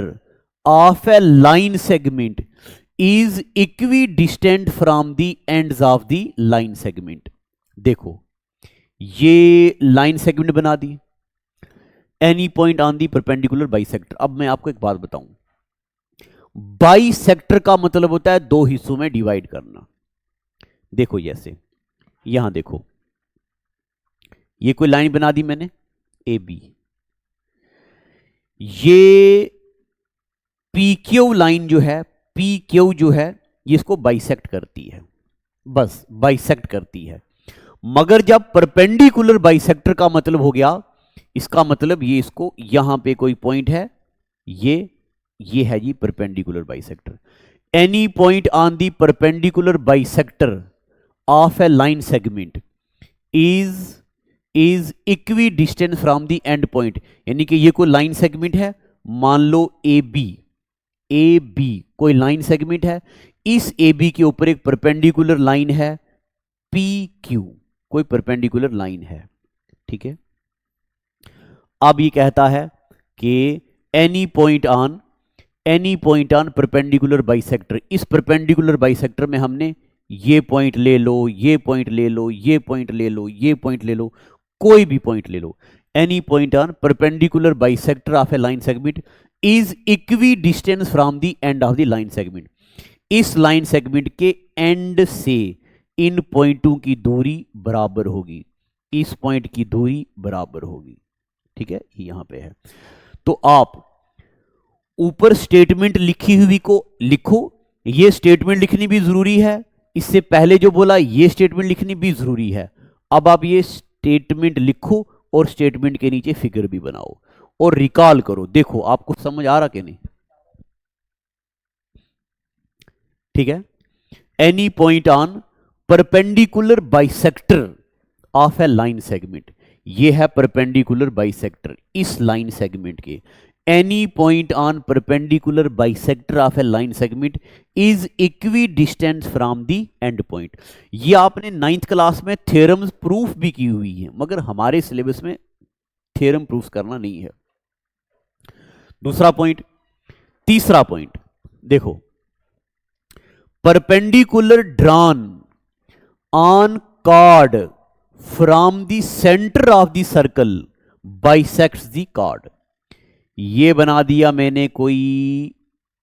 of a line segment is equidistant from the ends of the line segment. देखो ये line segment बना दी, any point on the perpendicular bisector. अब मैं आपको एक बात बताऊं, बाइसेक्टर का मतलब होता है दो हिस्सों में डिवाइड करना। देखो जैसे यहां देखो, ये कोई लाइन बना दी मैंने ए बी, ये पी क्यू लाइन जो है, पी क्यू जो है ये इसको बाइसेक्ट करती है, बस बाइसेक्ट करती है। मगर जब परपेंडिकुलर बाइसेक्टर का मतलब हो गया, इसका मतलब ये इसको यहां पे कोई पॉइंट है, ये है जी perpendicular bisector. Any point on the perpendicular bisector of a line segment is equidistance from the end point. यानी कि ये कोई लाइन सेगमेंट है, मान लो ए बी कोई लाइन सेगमेंट है, इस ए बी के ऊपर एक परपेंडिकुलर लाइन है पी क्यू, कोई परपेंडिकुलर लाइन है, ठीक है। अब ये कहता है कि any point on perpendicular bisector, इस परपेंडिकुलर बाइसेक्टर में हमने ये पॉइंट ले लो, ये पॉइंट ले लो, ये पॉइंट ले लो, ये पॉइंट ले लो, कोई भी पॉइंट ले लो, any point on perpendicular bisector of a line segment is equidistance from the end of the line segment. इस लाइन सेगमेंट के एंड से इन पॉइंटों की दूरी बराबर होगी, इस पॉइंट की दूरी बराबर होगी, ठीक है, ये यहां पे है। तो आप ऊपर स्टेटमेंट लिखी हुई को लिखो, ये स्टेटमेंट लिखनी भी जरूरी है, इससे पहले जो बोला ये स्टेटमेंट लिखनी भी जरूरी है। अब आप ये स्टेटमेंट लिखो और स्टेटमेंट के नीचे फिगर भी बनाओ और रिकॉल करो। देखो आपको समझ आ रहा कि नहीं, ठीक है। Any point on perpendicular bisector of a line segment, ये है परपेंडिकुलर बाइसेक्टर इस लाइन सेगमेंट के, any point on perpendicular bisector of a line segment is equidistance from the and point. ये आपने 9th क्लास में theorems proof भी की हुई है, मगर हमारे सिलेबस में थ्योरम प्रूफ करना नहीं है। दूसरा पॉइंट। तीसरा पॉइंट देखो, perpendicular drawn on chord from the centre of the circle bisects the chord. ये बना दिया मैंने कोई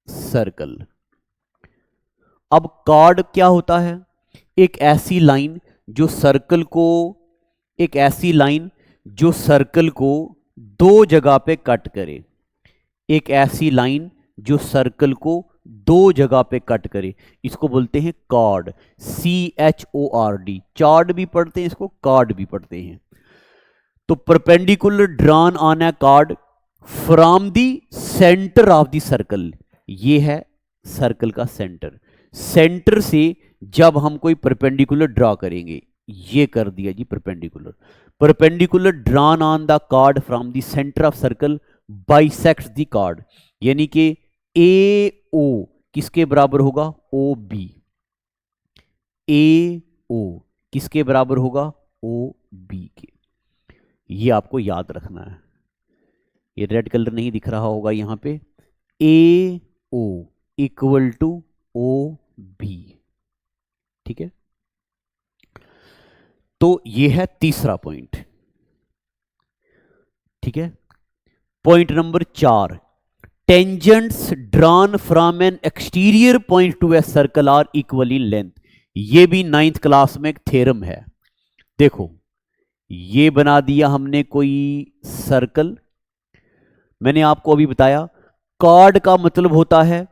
सर्कल। अब कॉर्ड क्या होता है? एक ऐसी लाइन जो सर्कल को, एक ऐसी लाइन जो सर्कल को दो जगह पे कट करे, एक ऐसी लाइन जो सर्कल को दो जगह पे कट करे, इसको बोलते हैं कॉर्ड। CHORD। चॉर्ड भी पढ़ते हैं इसको, कॉर्ड भी पढ़ते हैं। तो perpendicular drawn on a chord from the centre of the circle, ये है सर्कल का सेंटर। सेंटर से जब हम कोई परपेंडिकुलर ड्रॉ करेंगे, ये कर दिया जी perpendicular. Perpendicular drawn on the chord from the centre of circle bisects the chord, यानी कि AO किसके बराबर होगा? OB। AO किसके बराबर होगा? OB के। ये आपको याद रखना है। ये रेड कलर नहीं दिख रहा होगा यहां पे। AO इक्वल टू OB, ठीक है। तो ये है तीसरा पॉइंट, ठीक है। Point number 4, tangents drawn from an exterior point to a circle are equal in length. ये भी 9th क्लास में एक थ्योरम है। देखो, ये बना दिया हमने कोई सर्कल। मैंने आपको अभी बताया कॉर्ड का मतलब होता है,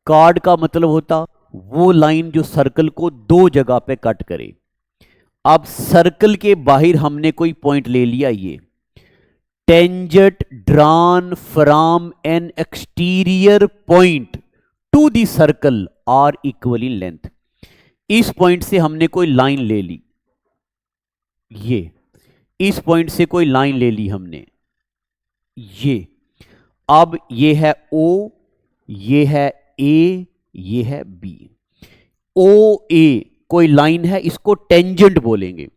कॉर्ड का मतलब होता वो लाइन जो सर्कल को दो जगह पे कट करे। अब सर्कल के बाहर हमने कोई पॉइंट ले लिया, ये tangent drawn from an exterior point to the circle are equal in length. इस पॉइंट से हमने कोई लाइन ले ली, ये इस पॉइंट से कोई लाइन ले ली हमने, ये। अब ये है O, ये है A, ये है B। OA कोई लाइन है, इसको टेंजेंट बोलेंगे।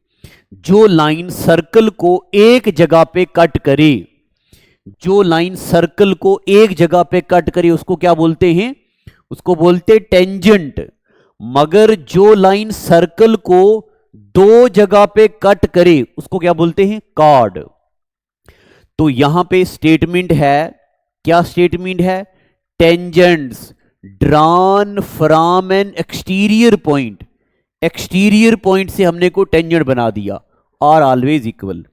जो लाइन सर्कल को एक जगह पे कट करे, जो लाइन सर्कल को एक जगह पे कट करे उसको क्या बोलते हैं? उसको बोलते टेंजेंट। मगर जो लाइन सर्कल को दो जगह पे कट करे उसको क्या बोलते हैं? कॉर्ड। तो यहां पे स्टेटमेंट है, क्या स्टेटमेंट है? Tangents drawn from an exterior point, exterior point से हमने को टेंजेंट बना दिया, आर ऑलवेज इक्वल।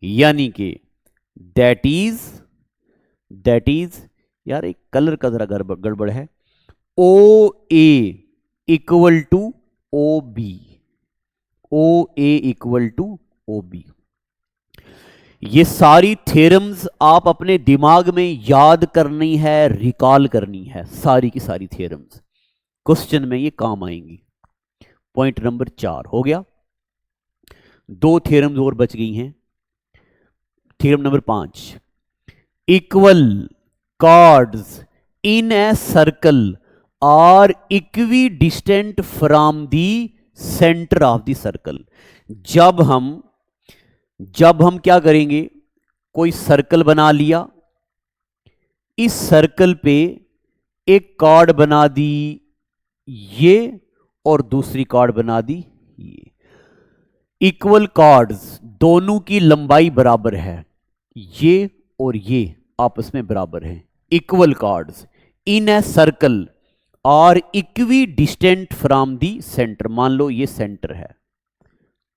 यानी कि दैट इज यार एक कलर का जरा गड़बड़ है, OA equal to OB, OA equal to OB। ये सारी थ्योरम्स आप अपने दिमाग में याद करनी है, रिकॉल करनी है, सारी की सारी थ्योरम्स क्वेश्चन में ये काम आएंगी। पॉइंट नंबर 4 हो गया। 2 थ्योरम्स और बच गई हैं। Theorem number 5, equal chords in a circle are equidistant from the centre of the circle. जब हम क्या करेंगे, कोई सर्कल बना लिया, इस सर्कल पे एक कॉर्ड बना दी ये और दूसरी कॉर्ड बना दी ये। इक्वल कॉर्ड्स, दोनों की लंबाई बराबर है, ये और ये आपस में बराबर है। Equal chords in a circle are equidistant from the centre. मान लो ये सेंटर है,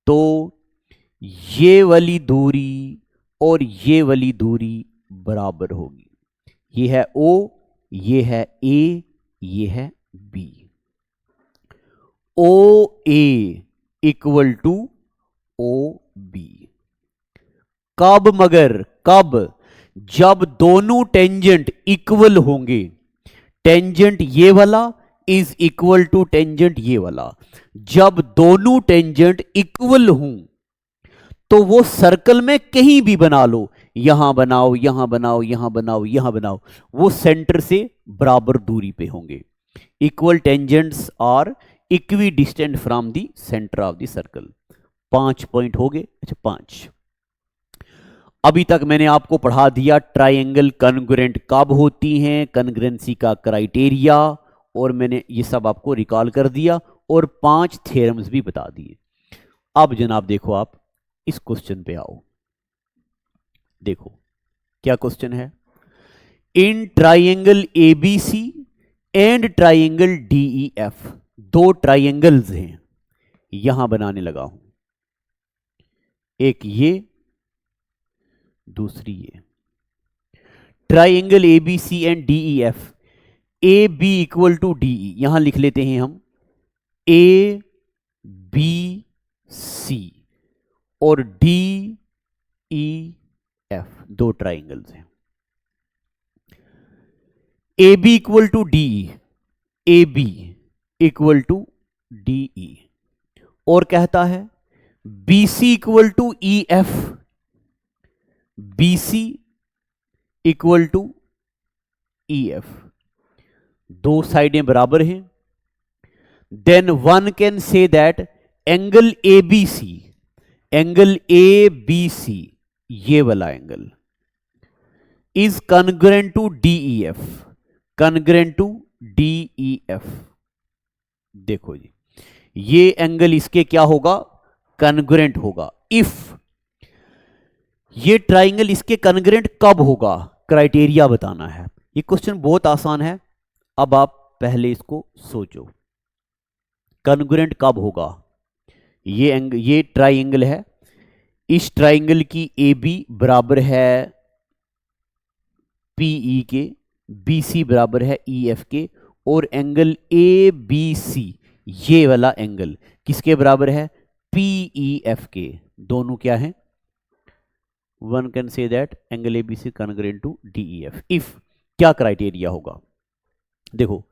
तो ये वाली दूरी और ये वाली दूरी बराबर होगी। ये है O, ये है A, ये है B। OA equal to OB। कब? मगर कब? जब दोनों टेंजेंट इक्वल होंगे। टेंजेंट ये वाला इज इक्वल टू टेंजेंट ये वाला। जब दोनों टेंजेंट इक्वल हों तो वो सर्कल में कहीं भी बना लो, यहां बनाओ, यहां बनाओ, यहां बनाओ, यहां बनाओ, वो सेंटर से बराबर दूरी पे होंगे। Equal tangents are equidistant from the centre of the circle. 5 point हो गए। अच्छा 5। अभी तक मैंने आपको पढ़ा दिया ट्राइंगल कॉन्ग्रुएंट कब होती हैं, कॉन्ग्रुएंसी का क्राइटेरिया, और मैंने ये सब आपको रिकॉल कर दिया और 5 थ्योरम्स भी बता दिए। अब जनाब देखो, आप इस क्वेश्चन पे आओ। देखो क्या क्वेश्चन है। In triangle ABC and triangle DEF, दो ट्राइंगल्स हैं, यहां बनाने लगा हूं, एक ये, दूसरी ये। Triangle ABC and DEF, A B equal to DE, यहां लिख लेते हैं हम ए बी सी, और डी ई एफ, दो ट्राइंगल्स हैं। A B equal to DE, A B equal to DE, और कहता है B C equal to E F, B C equal to E F, दो साइडें बराबर हैं। Then one can say that angle A B C, angle A B C, ये वाला angle is congruent to DEF, congruent to DEF. देखो जी, ये angle इसके क्या होगा, कॉन्ग्रुएंट होगा। इफ ये ट्राइंगल इसके कॉन्ग्रुएंट कब होगा, क्राइटेरिया बताना है। ये क्वेश्चन बहुत आसान है, अब आप पहले इसको सोचो, कॉन्ग्रुएंट कब होगा। ये ट्राइंगल है, इस ट्राइंगल की ए बी बराबर है पीई के, बी सी बराबर है ई एफ के, और एंगल ए बी सी, ये वाला एंगल किसके बराबर है, पीई एफ के। दोनों क्या है, one can say that angle A B C congruent to DEF. If क्या क्राइटेरिया होगा, देखो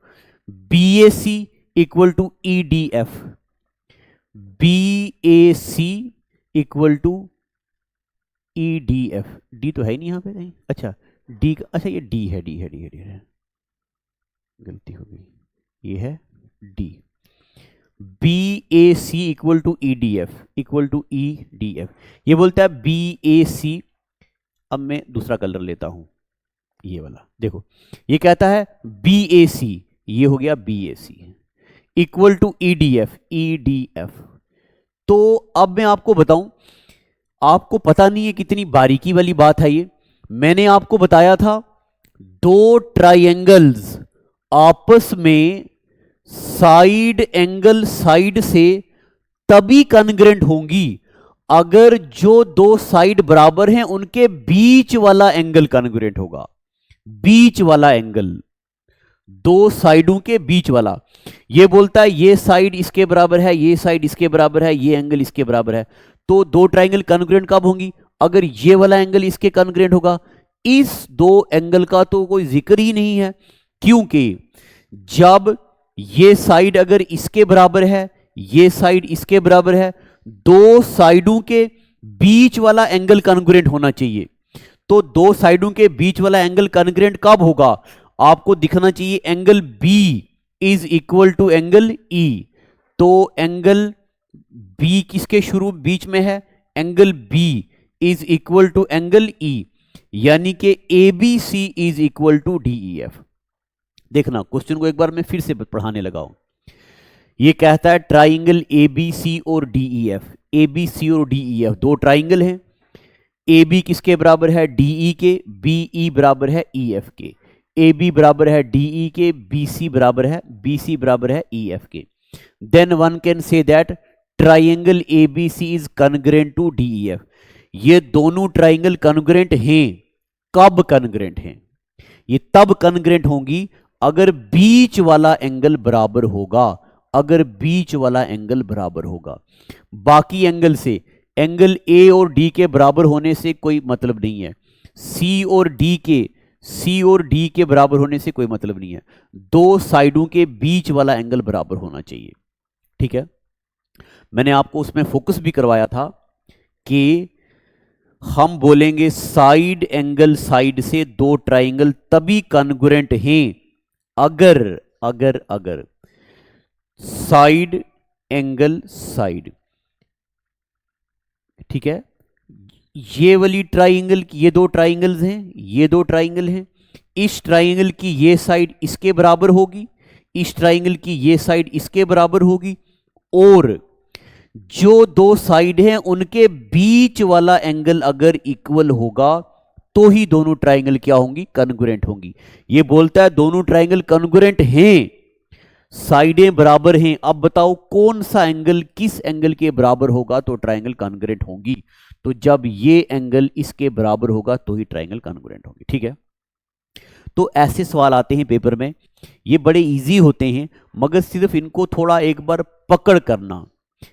B A C equal to E D F, B A C equal to E D F, D तो है ही नहीं यहां पे कहीं, अच्छा डी का, अच्छा ये डी है, डी है, डी है, डी है, गलती हो गई, ये है D. B A C equal to E D F, equal to E D F, ये बोलता है बी ए सी। अब मैं दूसरा कलर लेता हूं, ये वाला, देखो ये कहता है बी ए सी, ये हो गया B A C equal to E D F, E D F. तो अब मैं आपको बताऊं, आपको पता नहीं है कितनी बारीकी वाली बात है ये। मैंने आपको बताया था दो ट्राइंगल्स आपस में साइड एंगल साइड से तभी कॉन्ग्रुएंट होंगी अगर जो दो साइड बराबर हैं उनके बीच वाला एंगल कॉन्ग्रुएंट होगा। बीच वाला एंगल, दो साइडों के बीच वाला, ये बोलता है ये साइड इसके बराबर है, ये साइड इसके बराबर है, ये एंगल इसके बराबर है। तो दो ट्राइंगल कॉन्ग्रुएंट कब होंगी, अगर ये वाला एंगल इसके कॉन्ग्रुएंट होगा। इस दो एंगल का तो कोई जिक्र ही नहीं है, क्योंकि जब ये साइड अगर इसके बराबर है, ये साइड इसके बराबर है, दो साइडों के बीच वाला एंगल कॉन्ग्रुएंट होना चाहिए। तो दो साइडों के बीच वाला एंगल कॉन्ग्रुएंट कब होगा, आपको दिखना चाहिए angle B is equal to angle E. तो एंगल बी किसके शुरू बीच में है, angle B is equal to angle E, यानी कि A B C is equal to D E F. देखना क्वेश्चन को एक बार मैं फिर से पढ़ाने लगा हूं। ये कहता है ट्राइंगल ए बी सी और D E F, A B C और डी ई एफ दो ट्राइंगल हैं। ए बी किसके बराबर है, डी ई के, बी ई बराबर है ई एफ के, ए बी बराबर है डी ई के, बी सी बराबर है, बी सी बराबर है ई एफ के। Then one can say that triangle A B C is congruent to D E F. ये दोनों ट्राइंगल कॉन्ग्रुएंट हैं, कब कॉन्ग्रुएंट हैं, ये तब कॉन्ग्रुएंट होंगी अगर बीच वाला एंगल बराबर होगा, अगर बीच वाला एंगल बराबर होगा। बाकी एंगल से, एंगल ए और डी के बराबर होने से कोई मतलब नहीं है, सी और डी के बराबर होने से कोई मतलब नहीं है। दो साइडों के बीच वाला एंगल बराबर होना चाहिए, ठीक है। मैंने आपको उसमें फोकस भी करवाया था कि हम बोलेंगे साइड एंगल साइड से दो ट्राइंगल तभी कॉन्ग्रुएंट हैं अगर अगर अगर साइड एंगल साइड, ठीक है। ये वाली ट्राइंगल की ये दो ट्राइंगल्स हैं, ये दो ट्राइंगल हैं, इस ट्राइंगल की ये साइड इसके बराबर होगी, इस ट्राइंगल की ये साइड इसके बराबर होगी, और जो दो साइड हैं उनके बीच वाला एंगल अगर इक्वल होगा तो ही दोनों ट्राइंगल क्या होंगी, कॉन्ग्रुएंट होंगी। ये बोलता है दोनों ट्राइंगल कॉन्ग्रुएंट हैं, साइडें बराबर हैं, अब बताओ कौन सा एंगल किस एंगल के बराबर होगा तो ट्राइंगल कॉन्ग्रुएंट होंगी। तो जब ये एंगल इसके बराबर होगा तो ही ट्राइंगल कॉन्ग्रुएंट होंगी, ठीक है। तो ऐसे सवाल आते हैं पेपर में, ये बड़े इजी होते हैं, मगर सिर्फ इनको थोड़ा एक बार पकड़ करना।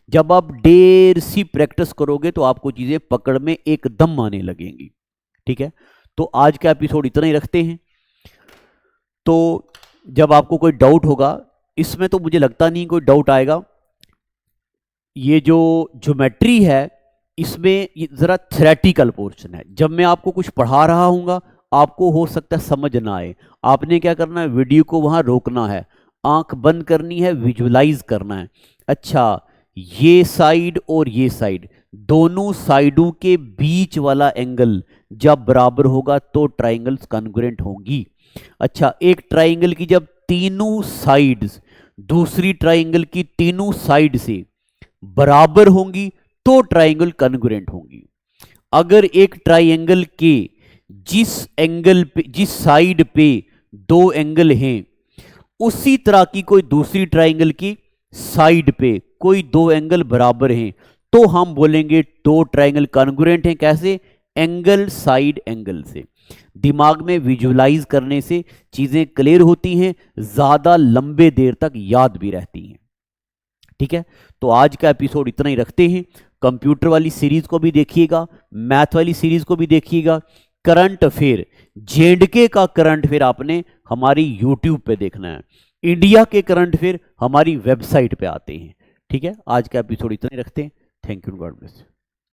जब आप देर सी प्रैक्टिस करोगे तो आपको चीजें पकड़ में एकदम आने लगेंगी, ठीक है। तो आज का एपिसोड इतना ही रखते हैं। तो जब आपको कोई डाउट होगा, इसमें तो मुझे लगता नहीं कोई डाउट आएगा, ये जो ज्योमेट्री है इसमें जरा थ्योरेटिकल पोर्शन है। जब मैं आपको कुछ पढ़ा रहा हूँगा आपको हो सकता है समझ ना आए, आपने क्या करना है, वीडियो को वहां रोकना है, आंख बंद करनी है, विजुलाइज करना है। अच्छा, ये साइड और ये साइड, दोनों साइडों के बीच वाला एंगल जब बराबर होगा तो ट्राइंगल्स कॉन्ग्रुएंट होंगी। अच्छा, एक ट्राइंगल की जब तीनों साइड्स दूसरी ट्राइंगल की तीनों साइड से बराबर होंगी तो ट्राइंगल कॉन्ग्रुएंट होंगी। अगर एक ट्राइंगल के जिस एंगल पे, जिस साइड पे दो एंगल हैं, उसी तरह की कोई दूसरी ट्राइंगल की साइड पे कोई दो एंगल बराबर हैं, तो हम बोलेंगे दो ट्राइंगल कॉन्ग्रुएंट हैं। कैसे? एंगल साइड एंगल से। दिमाग में विजुलाइज करने से चीजें क्लियर होती हैं, ज्यादा लंबे देर तक याद भी रहती हैं, ठीक है। तो आज का एपिसोड इतना ही रखते हैं। कंप्यूटर वाली सीरीज को भी देखिएगा, मैथ वाली सीरीज को भी देखिएगा। करंट अफेयर, जेएंडके का करंट अफेयर आपने हमारी यूट्यूब पे देखना है, इंडिया के करंट अफेयर हमारी वेबसाइट पे आते हैं, ठीक है। आज का एपिसोड इतना ही रखते हैं। Thank you, God bless.